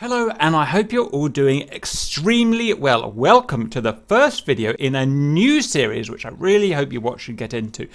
Hello, and I hope you're all doing extremely well. Welcome to the first video in a new series, which I really hope you watch and get into.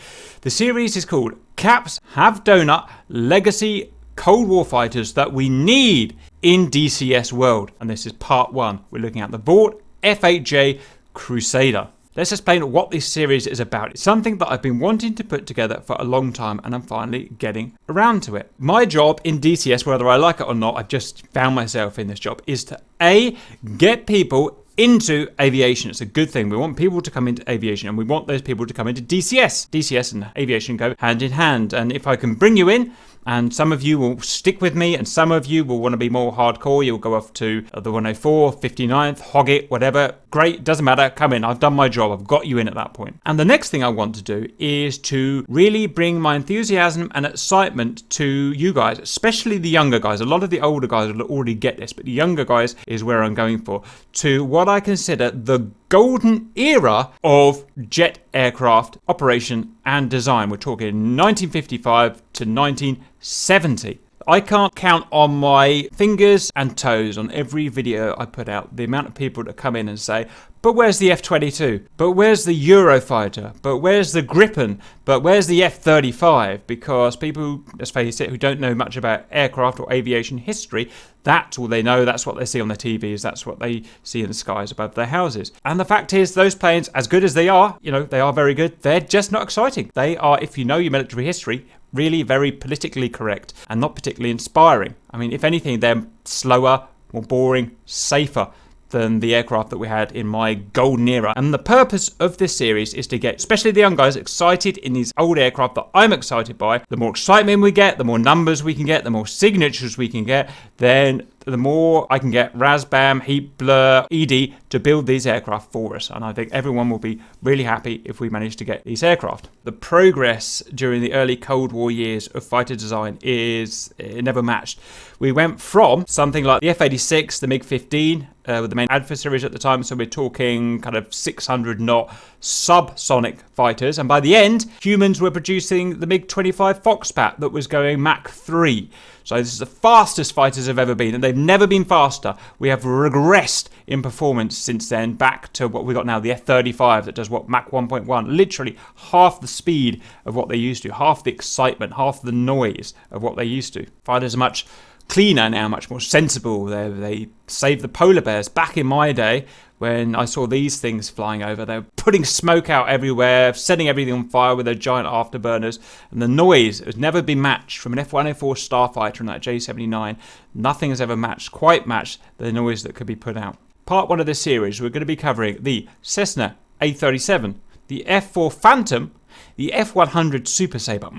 The series is called Caps Have Donut Legacy Cold War Fighters That We Need in DCS World. And this is part one. We're looking at the Vought F-8J Crusader. Let's explain what this series is about. It's something that I've been wanting to put together for a long time, and I'm finally getting around to it. My job in DCS, whether I like it or not, I've just found myself in this job, is to A, get people into aviation. It's a good thing. We want people to come into aviation, and we want those people to come into DCS. DCS and aviation go hand in hand, and if I can bring you in, and some of you will stick with me, and some of you will want to be more hardcore. You'll go off to the 104, 59th, hog it, whatever. Great, doesn't matter. Come in. I've done my job. I've got you in at that point. And the next thing I want to do is to really bring my enthusiasm and excitement to you guys, especially the younger guys. A lot of the older guys will already get this, but the younger guys is where I'm going for. To what I consider the golden era of jet aircraft operation and design. We're talking 1955 to 1970. I can't count on my fingers and toes on every video I put out the amount of people that come in and say, but where's the F-22? But where's the Eurofighter? But where's the Gripen? But where's the F-35? Because people, let's face it, who don't know much about aircraft or aviation history, that's all they know. That's what they see on their TVs. That's what they see in the skies above their houses. And the fact is, those planes, as good as they are, they are very good. They're just not exciting. They are, if you know your military history, really very politically correct and not particularly inspiring. I mean, if anything, they're slower, more boring, safer than the aircraft that we had in my golden era. And the purpose of this series is to get especially the young guys excited in these old aircraft that I'm excited by. The more excitement we get, the more numbers we can get, the more signatures we can get, then the more I can get Razbam, Heat Blur, ED to build these aircraft for us. And I think everyone will be really happy if we manage to get these aircraft. The progress during the early Cold War years of fighter design is never matched. We went from something like the F-86, the MiG-15, with the main adversaries at the time, so we're talking kind of 600 knot subsonic fighters, and by the end, humans were producing the MiG-25 Foxpat that was going Mach 3. So this is the fastest fighters have ever been, and they've never been faster. We have regressed in performance since then back to what we got now, the F-35 that does what, Mach 1.1, literally half the speed of what they used to, half the excitement, half the noise of what they used to. Fighters are much cleaner now, much more sensible. They save the polar bears. Back in my day, when I saw these things flying over, they were putting smoke out everywhere, setting everything on fire with their giant afterburners, and the noise has never been matched from an F-104 Starfighter and that J-79. Nothing has ever quite matched the noise that could be put out. Part one of this series, we're going to be covering the Cessna A37, the F-4 Phantom, the F-100 Super Sabre,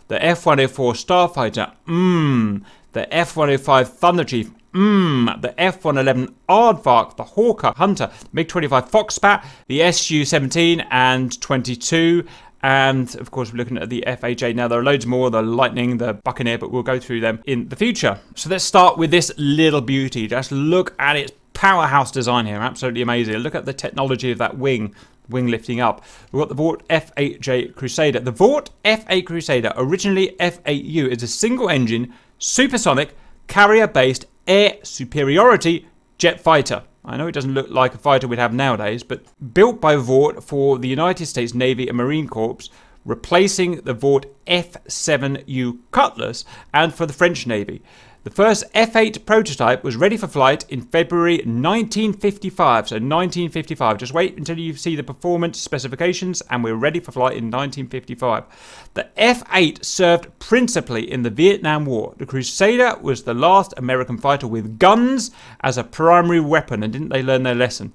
the F-104 Starfighter, the F-105 Thunderchief, the F-111 Aardvark, the Hawker Hunter, the MiG-25 Foxpat, the Su-17 and 22, and of course we're looking at the F-8J. Now there are loads more, the Lightning, the Buccaneer, but we'll go through them in the future. So let's start with this little beauty. Just look at its powerhouse design here, absolutely amazing. Look at the technology of that wing lifting up. We've got the Vought F-8J Crusader. The Vought F-8 Crusader, originally F-8U, is a single-engine, supersonic, carrier-based air superiority jet fighter. I know it doesn't look like a fighter we'd have nowadays, but built by Vought for the United States Navy and Marine Corps, replacing the Vought F-7U Cutlass, and for the French Navy. The first F-8 prototype was ready for flight in February 1955. So 1955. Just wait until you see the performance specifications, and we're ready for flight in 1955. The F-8 served principally in the Vietnam War. The Crusader was the last American fighter with guns as a primary weapon, and didn't they learn their lesson?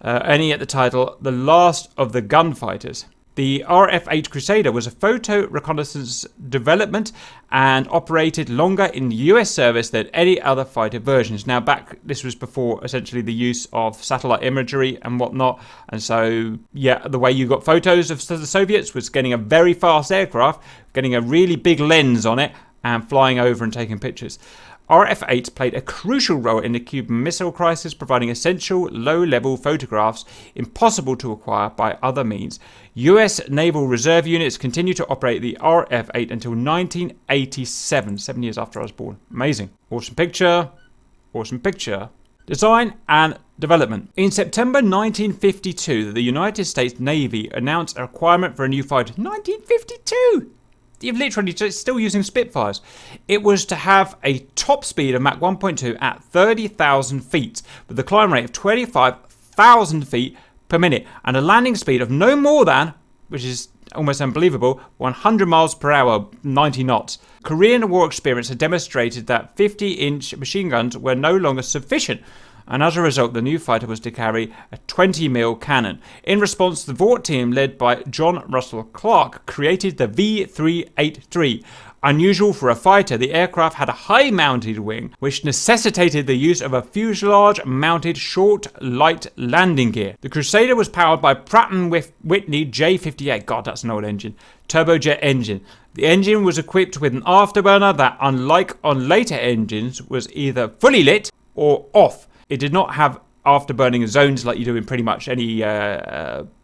Earning at the title, the last of the gunfighters. The RF-8 Crusader was a photo reconnaissance development and operated longer in US service than any other fighter versions. Now this was before essentially the use of satellite imagery and whatnot. And so, yeah, the way you got photos of the Soviets was getting a very fast aircraft, getting a really big lens on it and flying over and taking pictures. RF-8 played a crucial role in the Cuban Missile Crisis, providing essential low-level photographs impossible to acquire by other means. US Naval Reserve units continued to operate the RF-8 until 1987, 7 years after I was born. Amazing. Awesome picture. Awesome picture. Design and development. In September 1952, the United States Navy announced a requirement for a new fighter. 1952! You're literally just still using Spitfires. It was to have a top speed of Mach 1.2 at 30,000 feet with a climb rate of 25,000 feet per minute and a landing speed of no more than, which is almost unbelievable, 100 miles per hour, 90 knots. Korean War experience had demonstrated that 50-inch machine guns were no longer sufficient, and as a result, the new fighter was to carry a 20mm cannon. In response, the Vought team, led by John Russell Clark, created the V-383. Unusual for a fighter, the aircraft had a high-mounted wing, which necessitated the use of a fuselage-mounted short, light landing gear. The Crusader was powered by Pratt & Whitney J-58, God, that's an old engine, turbojet engine. The engine was equipped with an afterburner that, unlike on later engines, was either fully lit or off. It did not have afterburning zones like you do in pretty much any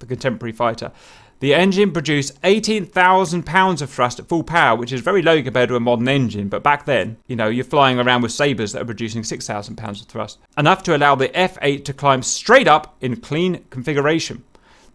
contemporary fighter. The engine produced 18,000 pounds of thrust at full power, which is very low compared to a modern engine. But back then, you know, you're flying around with Sabres that are producing 6,000 pounds of thrust. Enough to allow the F-8 to climb straight up in clean configuration.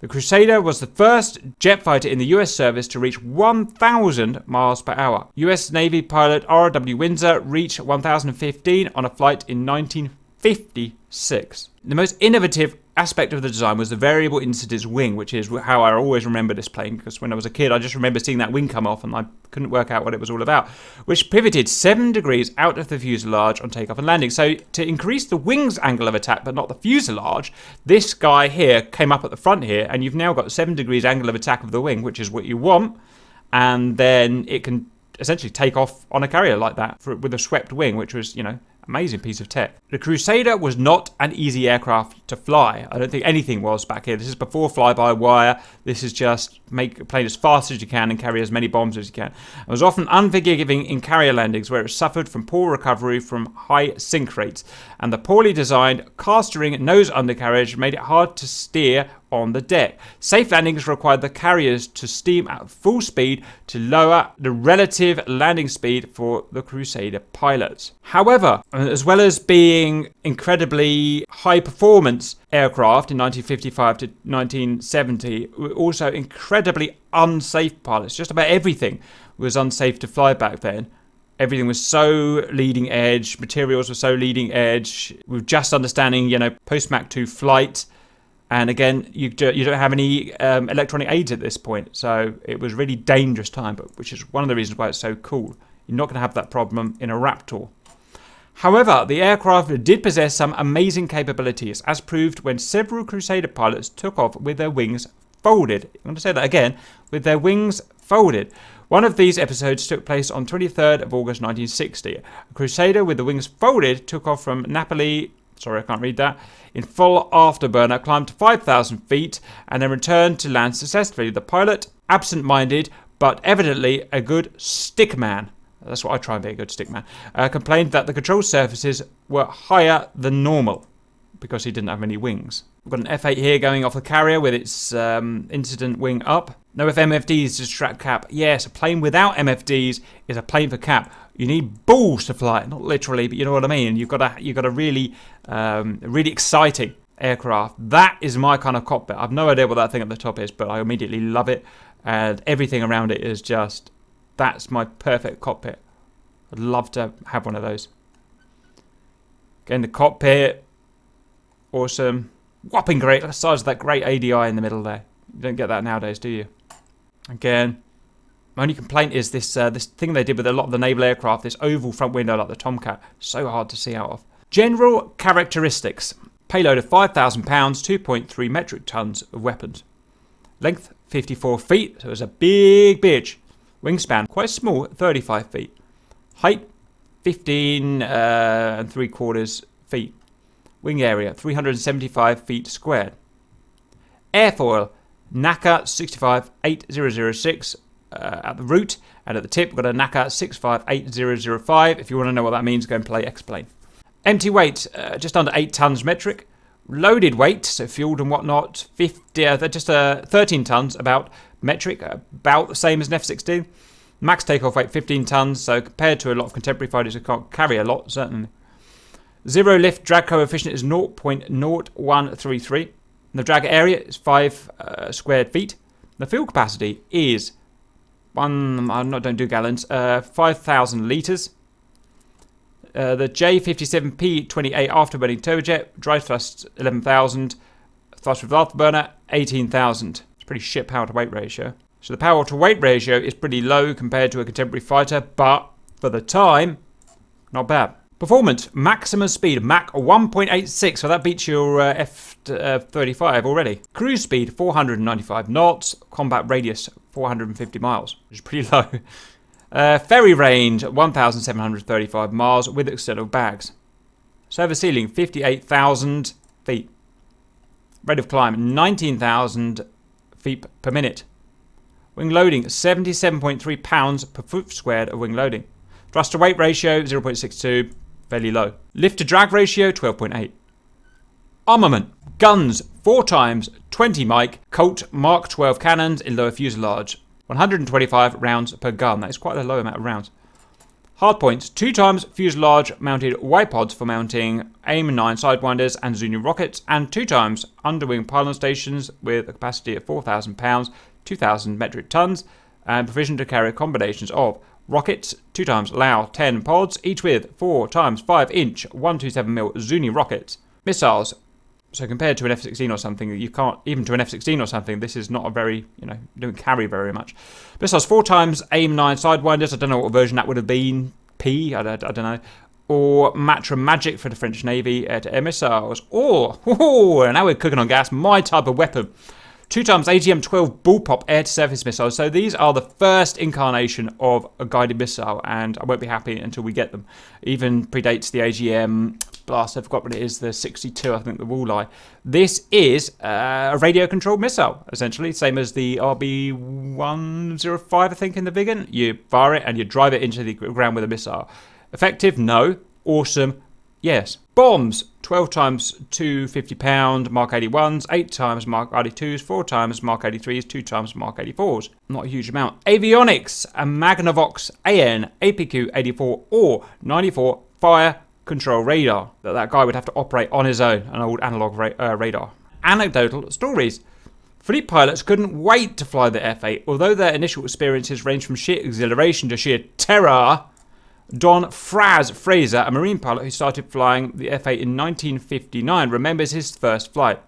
The Crusader was the first jet fighter in the US service to reach 1,000 miles per hour. US Navy pilot R.W. Windsor reached 1,015 on a flight in 1956. The most innovative aspect of the design was the variable incidence wing, which is how I always remember this plane, because when I was a kid I just remember seeing that wing come off and I couldn't work out what it was all about, which pivoted 7 degrees out of the fuselage on takeoff and landing. So to increase the wing's angle of attack but not the fuselage, this guy here came up at the front here, and you've now got 7 degrees angle of attack of the wing, which is what you want, and then it can essentially take off on a carrier like that with a swept wing, which was, you know, amazing piece of tech. The Crusader was not an easy aircraft to fly. I don't think anything was back here. This is before fly-by-wire. This is just make a plane as fast as you can and carry as many bombs as you can. It was often unforgiving in carrier landings, where it suffered from poor recovery from high sink rates. And the poorly designed cast-ring nose undercarriage made it hard to steer on the deck. Safe landings required the carriers to steam at full speed to lower the relative landing speed for the Crusader pilots. However, as well as being incredibly high performance aircraft in 1955 to 1970, were also incredibly unsafe pilots. Just about everything was unsafe to fly back then. Everything was so leading edge, materials were so leading edge, with just understanding, you know, post-Mach 2 flight. And again, you don't have any electronic aids at this point. So it was a really dangerous time, but which is one of the reasons why it's so cool. You're not going to have that problem in a Raptor. However, the aircraft did possess some amazing capabilities, as proved when several Crusader pilots took off with their wings folded. I'm going to say that again, with their wings folded. One of these episodes took place on 23rd of August 1960. A Crusader with the wings folded took off from Napoli, sorry, I can't read that, in full afterburner, climbed to 5,000 feet, and then returned to land successfully. The pilot, absent-minded, but evidently a good stickman, that's what I try and be, a good stickman, complained that the control surfaces were higher than normal because he didn't have any wings. We've got an F-8 here going off the carrier with its incident wing up. No MFDs to distract cap. Yes, a plane without MFDs is a plane for cap. You need balls to fly it, not literally, but you know what I mean. You've got a really exciting aircraft. That is my kind of cockpit. I've no idea what that thing at the top is, but I immediately love it, and everything around it is just, that's my perfect cockpit. I'd love to have one of those. Again, the cockpit, awesome, whopping great. The size of that great ADI in the middle there. You don't get that nowadays, do you? Again, my only complaint is this thing they did with a lot of the naval aircraft, this oval front window like the Tomcat. So hard to see out of. General characteristics. Payload of 5,000 pounds, 2.3 metric tons of weapons. Length, 54 feet, so it's a big bitch. Wingspan, quite small, 35 feet. Height, 15 and 3/4 feet. Wing area, 375 feet squared. Airfoil, NACA 6580006 at the root, and at the tip we've got a NACA 658005. If you want to know what that means, go and play X-Plane. Empty weight, just under 8 tons metric. Loaded weight, so fueled and whatnot, 13 tons about metric, about the same as an F-16. Max takeoff weight 15 tons, so compared to a lot of contemporary fighters who can't carry a lot, certainly. Zero lift drag coefficient is 0.0133. The drag area is 5 squared feet. The fuel capacity is don't do gallons, 5,000 litres. The J57P28 afterburning turbojet, drive thrust 11,000, thrust with afterburner 18,000. It's pretty shit power to weight ratio. So the power to weight ratio is pretty low compared to a contemporary fighter, but for the time, not bad. Performance, maximum speed, Mach 1.86, so that beats your F-35 already. Cruise speed, 495 knots. Combat radius, 450 miles, which is pretty low. Ferry range, 1,735 miles with external bags. Service ceiling, 58,000 feet. Rate of climb, 19,000 feet per minute. Wing loading, 77.3 pounds per foot squared of wing loading. Thrust to weight ratio, 0.62, fairly low. Lift to drag ratio, 12.8. Armament, guns, 4 times 20 mic, Colt Mark 12 cannons in lower fuselage. 125 rounds per gun. That is quite a low amount of rounds. Hardpoints, 2 times fuselage mounted Y-pods for mounting AIM-9 sidewinders and Zuni rockets, and 2 times underwing pylon stations with a capacity of 4,000 pounds, 2,000 metric tons, and provision to carry combinations of rockets, 2 times Lao 10 pods, each with 4 times 5-inch 127mm Zuni rockets. Missiles. So compared to an F-16 or something, you can't, even to an F-16 or something, this is not a very, don't carry very much. Missiles 4 times AIM-9 sidewinders, I don't know what version that would have been, P, I don't know. Or Matra Magic for the French Navy air-to-air missiles. Or, now we're cooking on gas, my type of weapon. 2 times AGM-12 bullpup air-to-surface missiles. So these are the first incarnation of a guided missile, and I won't be happy until we get them. Even predates the AGM blast. I forgot what it is. The 62, I think, the Walleye. This is a radio-controlled missile, essentially, same as the RB-105, I think, in the Viggen. You fire it and you drive it into the ground with a missile. Effective? No. Awesome? Yes. Bombs. 12 times 250-pound Mark 81s, 8 times Mark 82s, 4 times Mark 83s, 2 times Mark 84s. Not a huge amount. Avionics. A Magnavox AN APQ 84 or 94 fire control radar that guy would have to operate on his own, an old analog radar. Anecdotal stories. Fleet pilots couldn't wait to fly the F-8, although their initial experiences ranged from sheer exhilaration to sheer terror. Don Fraser, a Marine pilot who started flying the F-8 in 1959, remembers his first flight.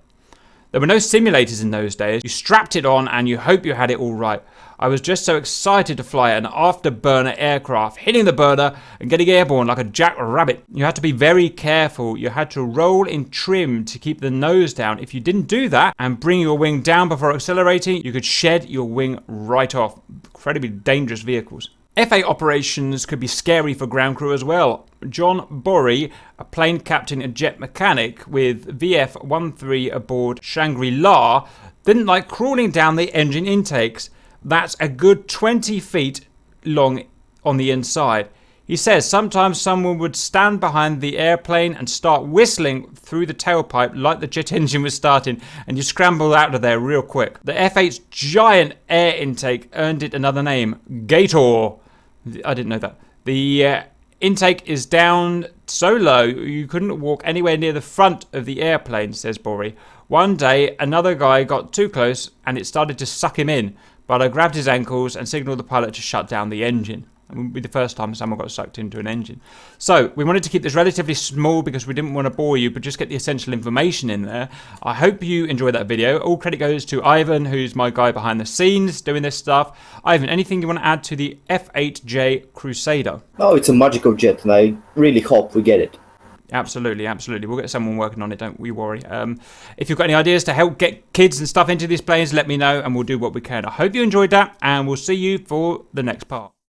There were no simulators in those days. You strapped it on and you hope you had it all right. I was just so excited to fly an afterburner aircraft, hitting the burner and getting airborne like a jackrabbit. You had to be very careful. You had to roll in trim to keep the nose down. If you didn't do that and bring your wing down before accelerating, you could shed your wing right off. Incredibly dangerous vehicles. F-8 operations could be scary for ground crew as well. John Borry, a plane captain and jet mechanic with VF-13 aboard Shangri-La, didn't like crawling down the engine intakes. That's a good 20 feet long on the inside. He says sometimes someone would stand behind the airplane and start whistling through the tailpipe like the jet engine was starting, and you scramble out of there real quick. The F-8's giant air intake earned it another name, Gator. I didn't know that. The intake is down so low you couldn't walk anywhere near the front of the airplane, says Borey. One day, another guy got too close and it started to suck him in, but I grabbed his ankles and signaled the pilot to shut down the engine. It would be the first time someone got sucked into an engine. So we wanted to keep this relatively small because we didn't want to bore you, but just get the essential information in there. I hope you enjoyed that video. All credit goes to Ivan, who's my guy behind the scenes doing this stuff. Ivan, anything you want to add to the F-8J Crusader? Oh, it's a magical jet, and I really hope we get it. Absolutely, absolutely. We'll get someone working on it, don't we worry. If you've got any ideas to help get kids and stuff into these planes, let me know and we'll do what we can. I hope you enjoyed that, and we'll see you for the next part.